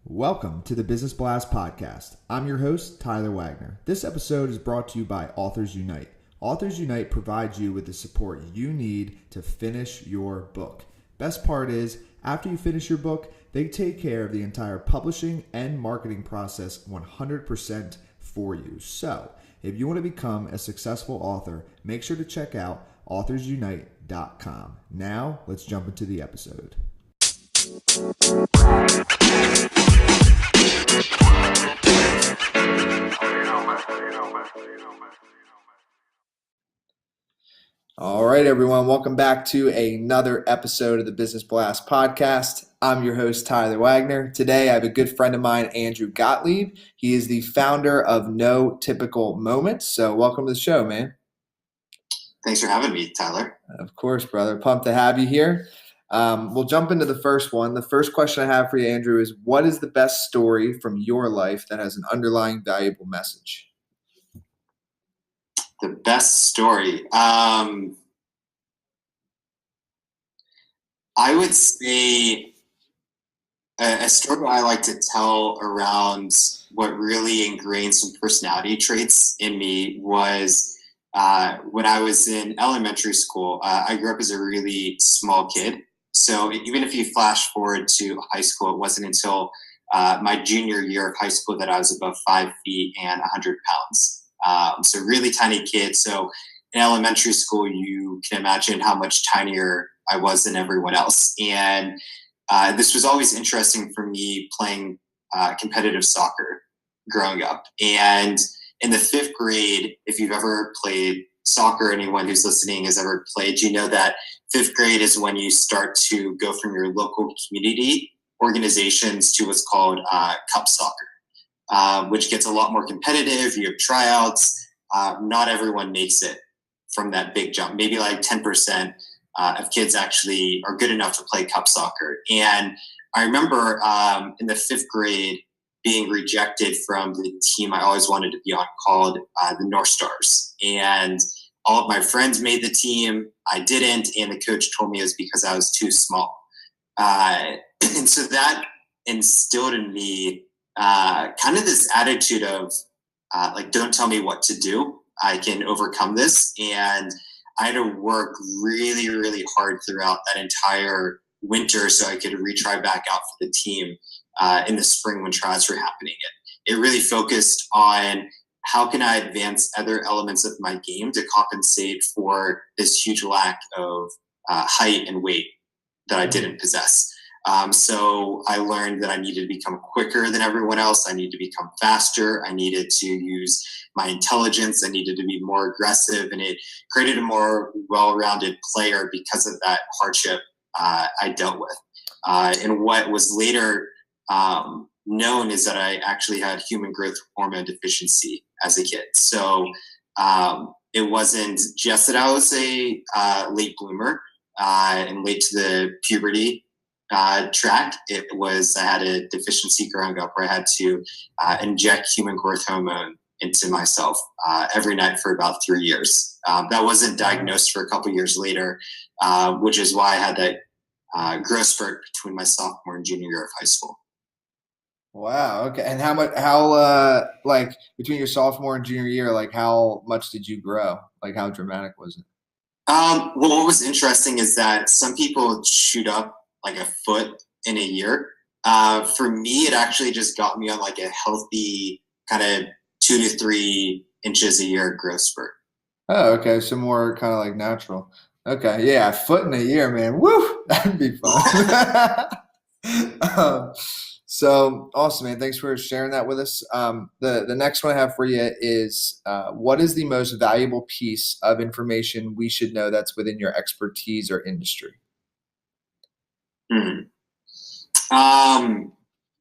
Welcome to the Business Blast Podcast. I'm your host, Tyler Wagner. This episode is brought to you by Authors Unite. Authors Unite provides you with the support you need to finish your book. Best part is, after you finish your book, they take care of the entire publishing and marketing process 100% for you. So, if you want to become a successful author, make sure to check out authorsunite.com. Now, let's jump into the episode. All right, everyone. Welcome back to another episode of the Business Blast Podcast. I'm your host, Tyler Wagner. Today, I have a good friend of mine, Andrew Gottlieb. He is the founder of No Typical Moments. So welcome to the show, man. Thanks for having me, Tyler. Of course, brother. Pumped to have you here. We'll jump into the first one. The first question I have for you, Andrew, is what is the best story from your life that has an underlying valuable message? The best story. I would say a story I like to tell around what really ingrained some personality traits in me was when I was in elementary school. I grew up as a really small kid. So even if you flash forward to high school, it wasn't until my junior year of high school that I was above 5 feet and 100 pounds. So really tiny kid. So in elementary school, you can imagine how much tinier I was than everyone else. And this was always interesting for me playing competitive soccer growing up. And in the 5th grade, if you've ever played soccer, anyone who's listening has ever played, you know that 5th grade is when you start to go from your local community organizations to what's called cup soccer, which gets a lot more competitive. You have tryouts. Not everyone makes it from that big jump. Maybe like 10% of kids actually are good enough to play cup soccer. And I remember in the 5th grade being rejected from the team I always wanted to be on called the North Stars. And all of my friends made the team. I didn't. And the coach told me it was because I was too small. And so that instilled in me kind of this attitude of like, don't tell me what to do. I can overcome this. And I had to work really, really hard throughout that entire winter so I could retry back out for the team in the spring when trials were happening. It really focused on how can I advance other elements of my game to compensate for this huge lack of height and weight that I didn't possess. So I learned that I needed to become quicker than everyone else. I needed to become faster. I needed to use my intelligence. I needed to be more aggressive, and it created a more well-rounded player because of that hardship I dealt with. And what was later known is that I actually had human growth hormone deficiency as a kid. So it wasn't just that I was a late bloomer and late to the puberty track. It was I had a deficiency growing up where I had to inject human growth hormone into myself every night for about 3 years. That wasn't diagnosed for a couple years later, which is why I had that growth spurt between my sophomore and junior year of high school. Wow. Okay. And how like between your sophomore and junior year, like how much did you grow? Like how dramatic was it? Well, what was interesting is that some people shoot up like a foot in a year. For me, it actually just got me on like a healthy kind of 2 to 3 inches a year growth spurt. Oh, okay. So more kind of like natural. Okay. Yeah. A foot in a year, man. Woo! That'd be fun. So awesome, man. Thanks for sharing that with us. The next one I have for you is what is the most valuable piece of information we should know that's within your expertise or industry?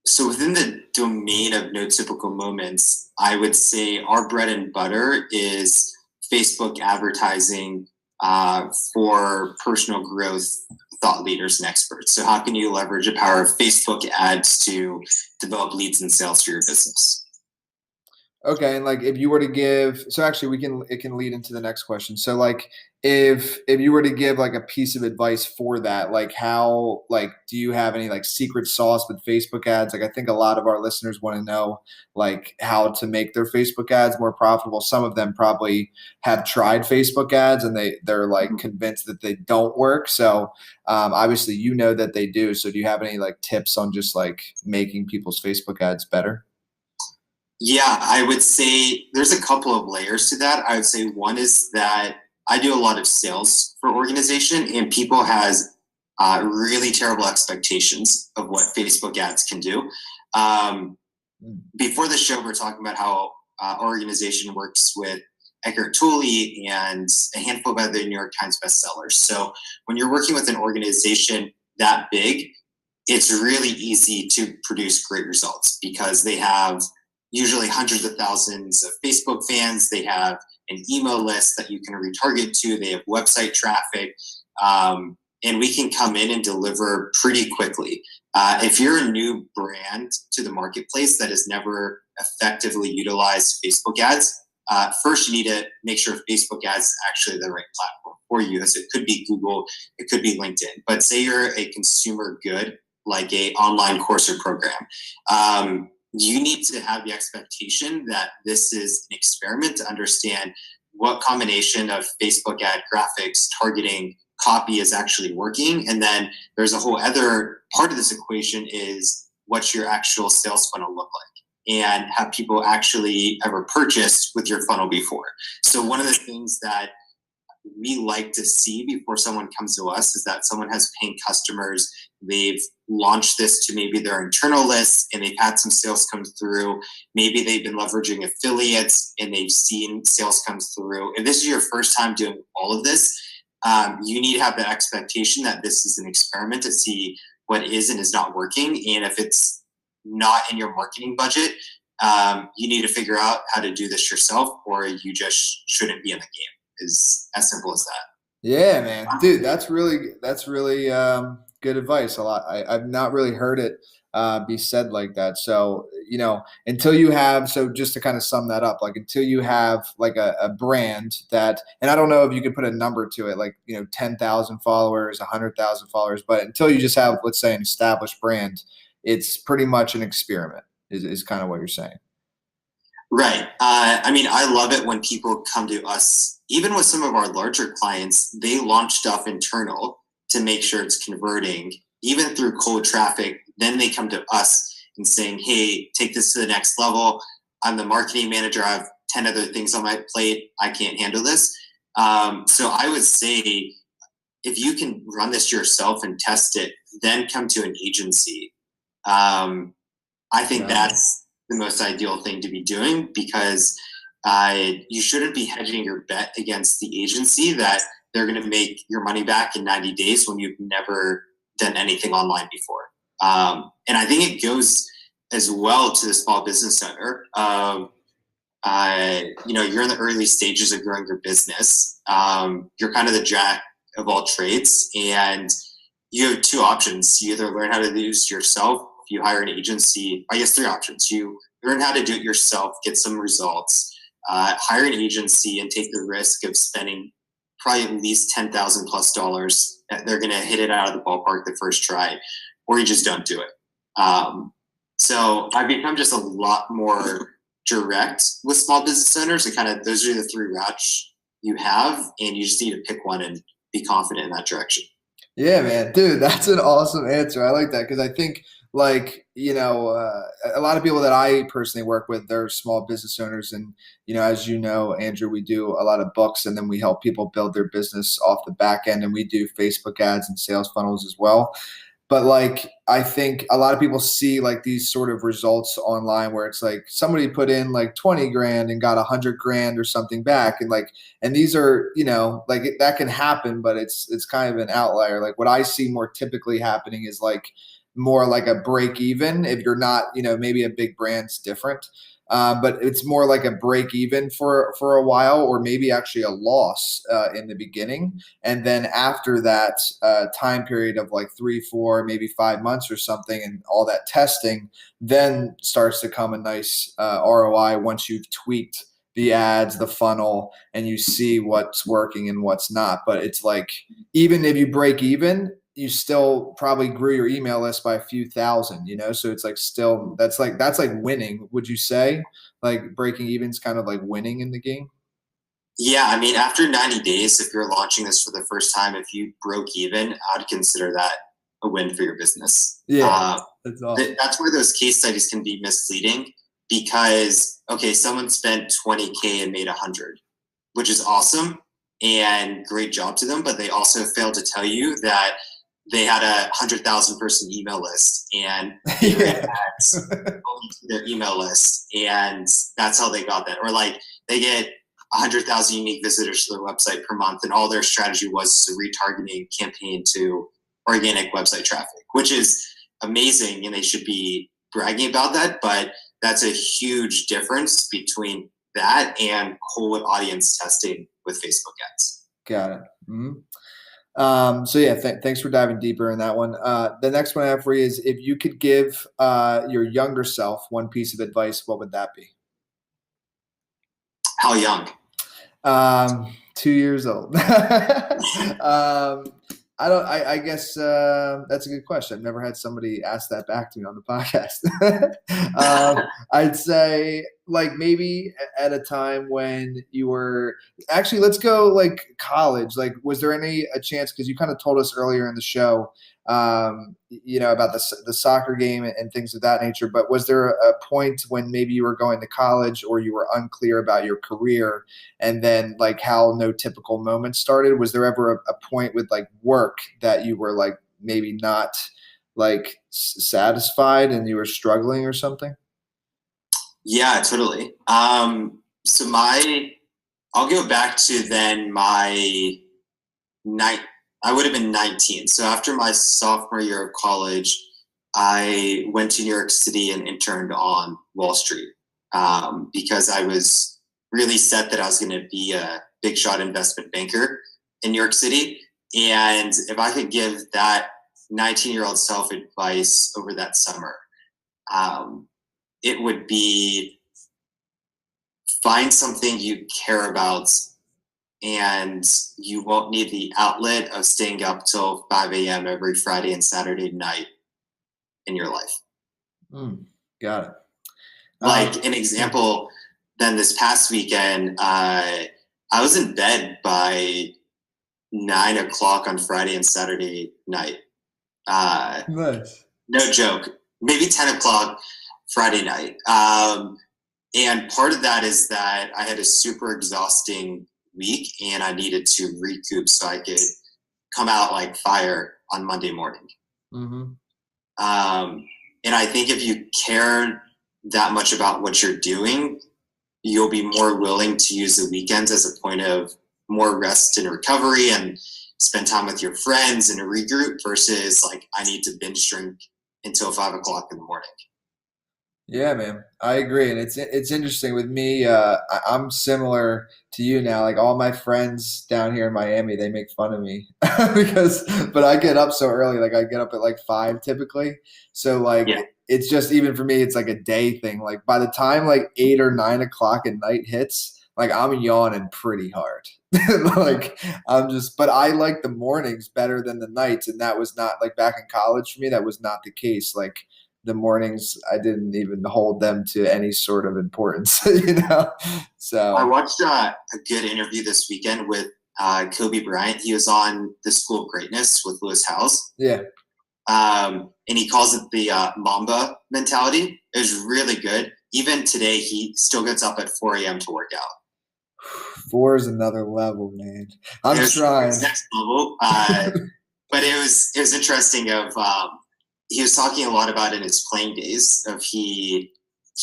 So within the domain of no typical moments, I would say our bread and butter is Facebook advertising for personal growth thought leaders and experts. So how can you leverage the power of Facebook ads to develop leads and sales for your business? Okay, and like if you were to give, so actually it can lead into the next question. So like if you were to give like a piece of advice for that, like how like do you have any like secret sauce with Facebook ads? Like I think a lot of our listeners want to know like how to make their Facebook ads more profitable. Some of them probably have tried Facebook ads and they're like convinced that they don't work. So obviously you know that they do. So do you have any like tips on just like making people's Facebook ads better? Yeah, I would say there's a couple of layers to that. I would say one is that I do a lot of sales for organization, and people has really terrible expectations of what Facebook ads can do. Um, Before the show, we're talking about how our organization works with Eckhart Tolle and a handful of other New York Times bestsellers. So when you're working with an organization that big, it's really easy to produce great results because they have usually hundreds of thousands of Facebook fans. They have an email list that you can retarget to. They have website traffic. And we can come in and deliver pretty quickly. If you're a new brand to the marketplace that has never effectively utilized Facebook ads, first you need to make sure Facebook ads is actually the right platform for you, as it could be Google, it could be LinkedIn. But say you're a consumer good, like a online course or program, you need to have the expectation that this is an experiment to understand what combination of Facebook ad graphics, targeting, copy is actually working. And then there's a whole other part of this equation is what's your actual sales funnel look like, and have people actually ever purchased with your funnel before. So one of the things that we like to see before someone comes to us is that someone has paying customers. They've launched this to maybe their internal list and they've had some sales come through. Maybe they've been leveraging affiliates and they've seen sales come through. If this is your first time doing all of this, you need to have the expectation that this is an experiment to see what is and is not working. And if it's not in your marketing budget, you need to figure out how to do this yourself, or you just shouldn't be in the game. Is as simple as that. Yeah, man, dude, that's really good advice. A lot. I've not really heard it be said like that. So you know, until you have, so just to kind of sum that up, like until you have like a brand that, and I don't know if you could put a number to it, like 10,000 followers, 100,000 followers, but until you just have, let's say, an established brand, it's pretty much an experiment. Is kind of what you're saying. Right. I mean, I love it when people come to us, even with some of our larger clients, they launch stuff internal to make sure it's converting, even through cold traffic. Then they come to us and saying, hey, take this to the next level. I'm the marketing manager. I have 10 other things on my plate. I can't handle this. So I would say if you can run this yourself and test it, then come to an agency. I think that's the most ideal thing to be doing, because you shouldn't be hedging your bet against the agency that they're going to make your money back in 90 days when you've never done anything online before. And I think it goes as well to the small business owner. You're in the early stages of growing your business. You're kind of the jack of all trades, and you have two options. You either learn how to do this yourself. If you hire an agency, I guess three options. You learn how to do it yourself, get some results, hire an agency and take the risk of spending probably at least $10,000 plus dollars. They're going to hit it out of the ballpark the first try, or you just don't do it. So I've become just a lot more direct with small business owners, and kind of those are the three routes you have, and you just need to pick one and be confident in that direction. Yeah, man, dude, that's an awesome answer. I like that because I think, like, a lot of people that I personally work with, they're small business owners, and as you know, Andrew, we do a lot of books, and then we help people build their business off the back end, and we do Facebook ads and sales funnels as well. But like, I think a lot of people see like these sort of results online where it's like somebody put in like 20 grand and got 100 grand or something back. And like, and these are, like that can happen, but it's kind of an outlier. Like what I see more typically happening is like more like a break even. If you're not, maybe a big brand's different. but it's more like a break even for a while, or maybe actually a loss in the beginning. And then after that time period of like 3, 4, maybe 5 months or something, and all that testing, then starts to come a nice ROI once you've tweaked the ads, the funnel, and you see what's working and what's not. But it's like, even if you break even, you still probably grew your email list by a few thousand, So it's like, still, that's like winning. Would you say like breaking even is kind of like winning in the game? Yeah, I mean, after 90 days, if you're launching this for the first time, if you broke even, I would consider that a win for your business. Yeah, that's awesome. That's where those case studies can be misleading, because, okay, someone spent 20K and made 100, which is awesome and great job to them, but they also failed to tell you that they had a 100,000 person email list, and they ran ads to their email list, and that's how they got that. Or like, they get 100,000 unique visitors to their website per month, and all their strategy was a retargeting campaign to organic website traffic, which is amazing, and they should be bragging about that. But that's a huge difference between that and cold audience testing with Facebook ads. Got it. Mm-hmm. So yeah, thanks for diving deeper in that one. The next one I have for you is, if you could give your younger self one piece of advice, what would that be? How young? 2 years old. I guess that's a good question. I've never had somebody ask that back to me on the podcast. I'd say, like, maybe at a time when you were actually, let's go like college. Like, was there a chance, because you kind of told us earlier in the show, about the soccer game and things of that nature, but was there a point when maybe you were going to college, or you were unclear about your career, and then like how no typical moment started? Was there ever a point with like work that you were like maybe not like satisfied and you were struggling or something? Yeah, totally. So I'll go back to then my night. I would have been 19. So after my sophomore year of college, I went to New York City and interned on Wall Street, because I was really set that I was going to be a big shot investment banker in New York City. And if I could give that 19-year-old self advice over that summer, it would be, find something you care about, and you won't need the outlet of staying up till 5 a.m. every Friday and Saturday night in your life. Got it. Like an example, then this past weekend, I was in bed by 9 o'clock on Friday and Saturday night. Nice. No joke. Maybe 10 o'clock Friday night. And part of that is that I had a super exhausting week, and I needed to recoup so I could come out like fire on Monday morning. Mm-hmm. And I think if you care that much about what you're doing, you'll be more willing to use the weekends as a point of more rest and recovery, and spend time with your friends and regroup, versus like, I need to binge drink until 5 o'clock in the morning. Yeah, man, I agree. And it's interesting with me. I'm similar to you now. Like, all my friends down here in Miami, they make fun of me but I get up so early. Like, I get up at like 5 typically. So like, Yeah. it's just, even for me, it's like a day thing. Like, by the time like 8 or 9 o'clock at night hits, like, I'm yawning pretty hard. Like, but I like the mornings better than the nights. And that was not like, back in college for me, that was not the case. Like, the mornings, I didn't even hold them to any sort of importance, So I watched a good interview this weekend with Kobe Bryant. He was on The School of Greatness with Lewis Howes. Yeah. And he calls it the Mamba mentality. It was really good. Even today, he still gets up at 4 a.m. to work out. 4 is another level, man. I'm trying. It's next level. But it was interesting. He was talking a lot about in his playing days of he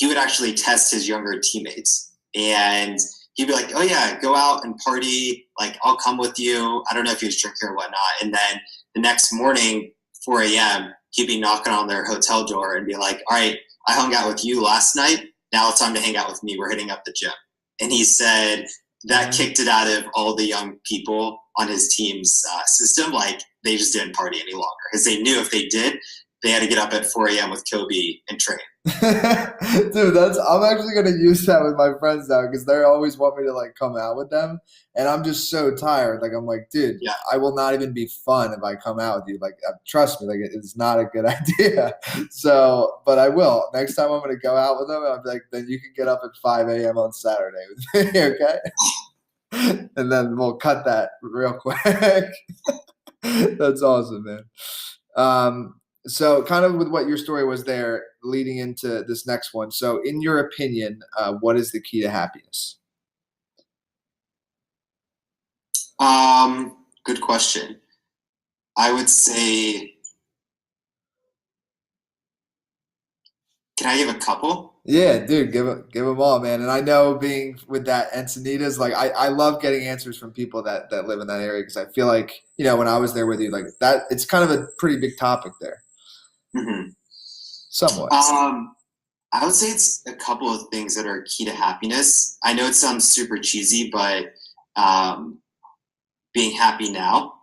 would actually test his younger teammates, and he'd be like, "Oh yeah, go out and party. Like, I'll come with you." I don't know if he was drinking or whatnot. And then the next morning, 4 a.m., he'd be knocking on their hotel door and be like, "All right, I hung out with you last night. now it's time to hang out with me. We're hitting up the gym. And he said that kicked it out of all the young people on his team's system. Like, they just didn't party any longer because they knew if they did, they had to get up at 4 a.m. with Kobe and train. Dude, I'm actually gonna use that with my friends now because they always want me to like come out with them, and I'm just so tired. Like, I'm like, dude, Yeah. I will not even be fun if I come out with you. Like, trust me, like it's not a good idea. So, but I will. Next time I'm gonna go out with them, I'm like, then you can get up at 5 a.m. on Saturday with me, okay? And then we'll cut that real quick. That's awesome, man. So kind of with what your story was there leading into this next one. So in your opinion, what is the key to happiness? Good question. I would say, can I give a couple? Yeah, dude, give them all, man. And I know being with that Encinitas, like I love getting answers from people that live in that area because I feel like, when I was there with you, like that, it's kind of a pretty big topic there. Mm-hmm. Somewhat. I would say it's a couple of things that are key to happiness. I know it sounds super cheesy, but being happy now,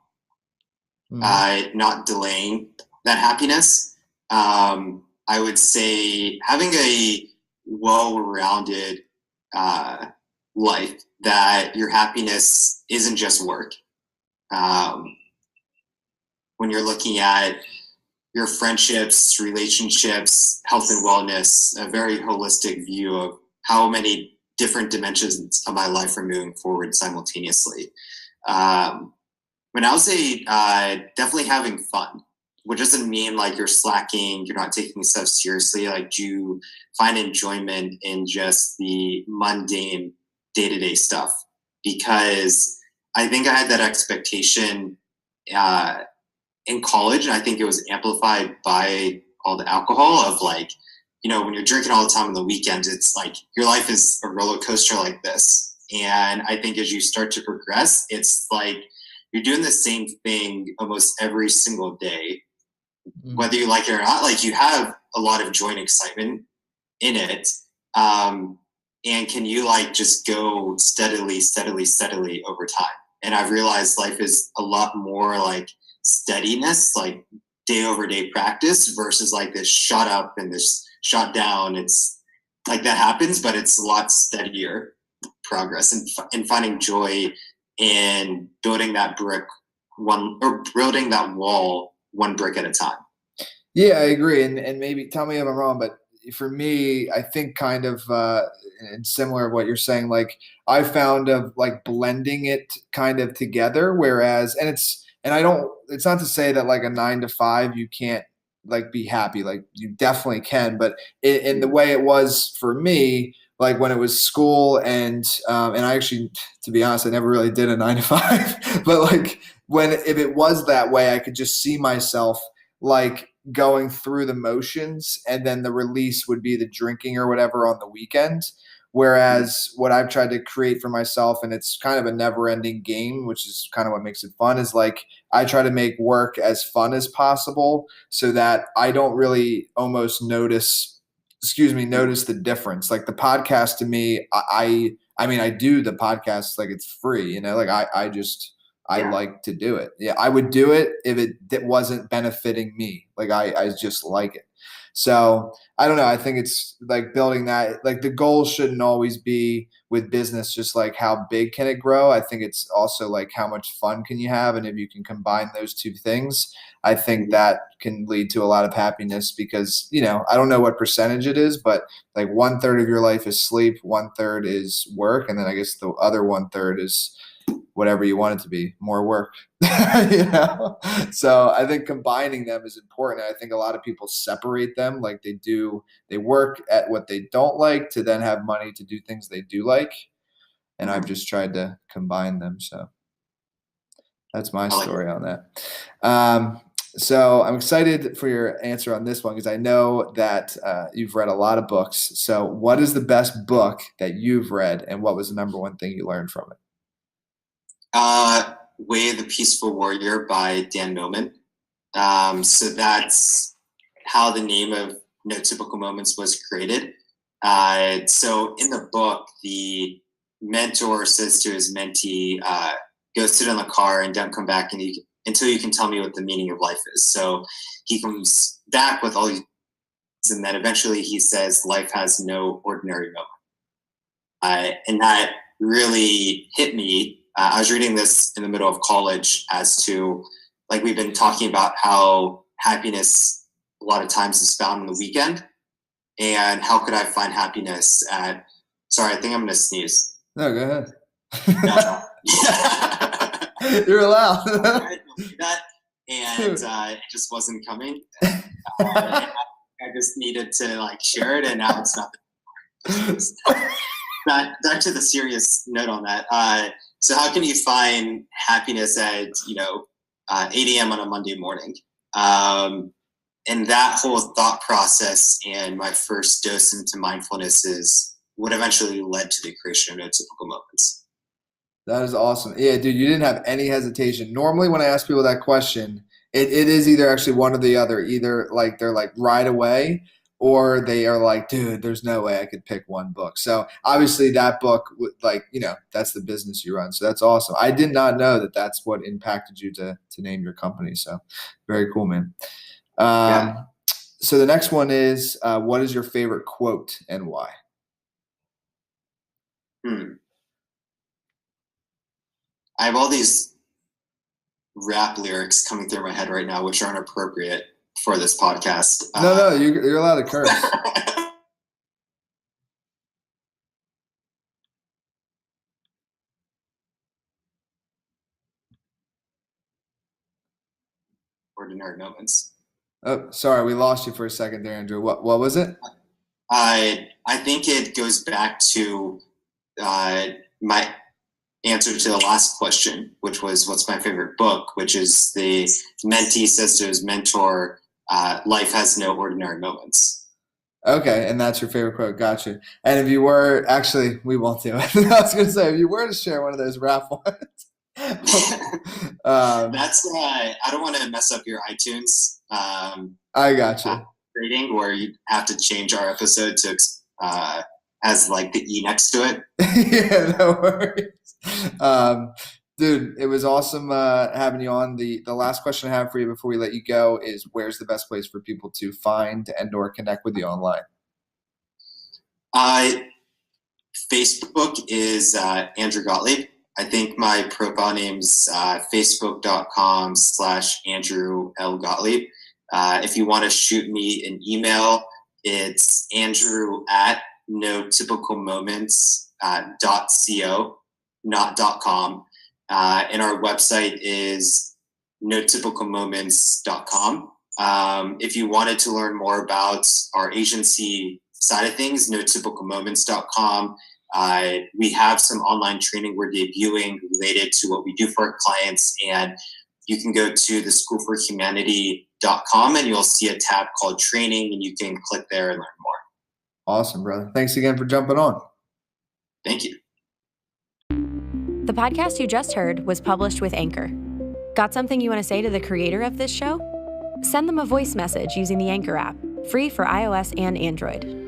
not delaying that happiness. I would say having a well-rounded life, that your happiness isn't just work. When you're looking at your friendships, relationships, health and wellness, a very holistic view of how many different dimensions of my life are moving forward simultaneously. But I would say definitely having fun, which doesn't mean like you're slacking, you're not taking stuff seriously. Like, you find enjoyment in just the mundane day-to-day stuff. Because I think I had that expectation in college, and I think it was amplified by all the alcohol of like, when you're drinking all the time on the weekends, it's like your life is a roller coaster like this. And I think as you start to progress, it's like you're doing the same thing almost every single day, whether you like it or not. Like, you have a lot of joy and excitement in it. And can you like just go steadily over time? And I've realized life is a lot more like steadiness, like day over day practice, versus like this shot up and this shot down. It's like that happens, but it's a lot steadier progress, and finding joy in building that building that wall one brick at a time. Yeah, I agree. And maybe tell me if I'm wrong, but for me, I think kind of and similar to what you're saying, like I found of like blending it kind of together, whereas, it's not to say that like a 9 to 5, you can't like be happy. Like, you definitely can, but in the way it was for me, like when it was school and I actually, to be honest, I never really did a 9 to 5, but like if it was that way, I could just see myself like going through the motions, and then the release would be the drinking or whatever on the weekend. Whereas what I've tried to create for myself, and it's kind of a never ending game, which is kind of what makes it fun, is like I try to make work as fun as possible so that I don't really almost notice the difference. Like the podcast to me, I mean, I do the podcast like it's free, like I like to do it. Yeah, I would do it if it wasn't benefiting me. Like I just like it. So I don't know. I think it's like building that, like the goal shouldn't always be with business, just like how big can it grow? I think it's also like how much fun can you have? And if you can combine those two things, I think that can lead to a lot of happiness because, I don't know what percentage it is, but like 1/3 of your life is sleep, 1/3 is work. And then I guess the other 1/3 is whatever you want it to be, more work. So I think combining them is important. I think a lot of people separate them, like they work at what they don't like to then have money to do things they do like. And I've just tried to combine them. So that's my story on that. So I'm excited for your answer on this one because I know that you've read a lot of books. So what is the best book that you've read, and what was the number one thing you learned from it? Way of the Peaceful Warrior by Dan Millman. So that's how the name of No Typical Moments was created. So in the book, the mentor says to his mentee, go sit in the car and don't come back until you can tell me what the meaning of life is. So he comes back with all these, and then eventually he says, life has no ordinary moment. And that really hit me. I was reading this in the middle of college as to, like, we've been talking about how happiness a lot of times is found on the weekend. And how could I find happiness sorry, I think I'm going to sneeze. No, go ahead. You're allowed. That, and it just wasn't coming. I just needed to like share it, and now it's not. Back to the serious note on that. So how can you find happiness at 8 a.m. on a Monday morning? And that whole thought process and my first dose into mindfulness is what eventually led to the creation of No Typical Moments. That is awesome. Yeah, dude, you didn't have any hesitation. Normally when I ask people that question, it is either actually one or the other. Either like they're like right away, or they are like, dude, there's no way I could pick one book. So obviously that book, like, that's the business you run. So that's awesome. I did not know that that's what impacted you to name your company. So very cool, man. Yeah. So the next one is, what is your favorite quote and why? I have all these rap lyrics coming through my head right now, which aren't appropriate for this podcast. No, you're allowed to curse. Ordinary moments. Oh, sorry, we lost you for a second there, Andrew. What was it? I think it goes back to my answer to the last question, which was what's my favorite book, which is the mentee says to his mentor, life has no ordinary moments. Okay, and that's your favorite quote. Gotcha. And if you were, actually, we won't do it. I was going to say, if you were to share one of those rap ones. That's I don't want to mess up your iTunes. I gotcha. Rating where you have to change our episode to as like the E next to it. Yeah, no worries. Dude, it was awesome having you on. The last question I have for you before we let you go is, where's the best place for people to find and or connect with you online? Facebook is Andrew Gottlieb. I think my profile name's facebook.com/Andrew L. Gottlieb. If you want to shoot me an email, it's andrew@notypicalmoments.co, not .com. And our website is notypicalmoments.com. If you wanted to learn more about our agency side of things, notypicalmoments.com. We have some online training we're debuting related to what we do for our clients, and you can go to theschoolforhumanity.com and you'll see a tab called training, and you can click there and learn more. Awesome, brother. Thanks again for jumping on. Thank you. The podcast you just heard was published with Anchor. Got something you want to say to the creator of this show? Send them a voice message using the Anchor app, free for iOS and Android.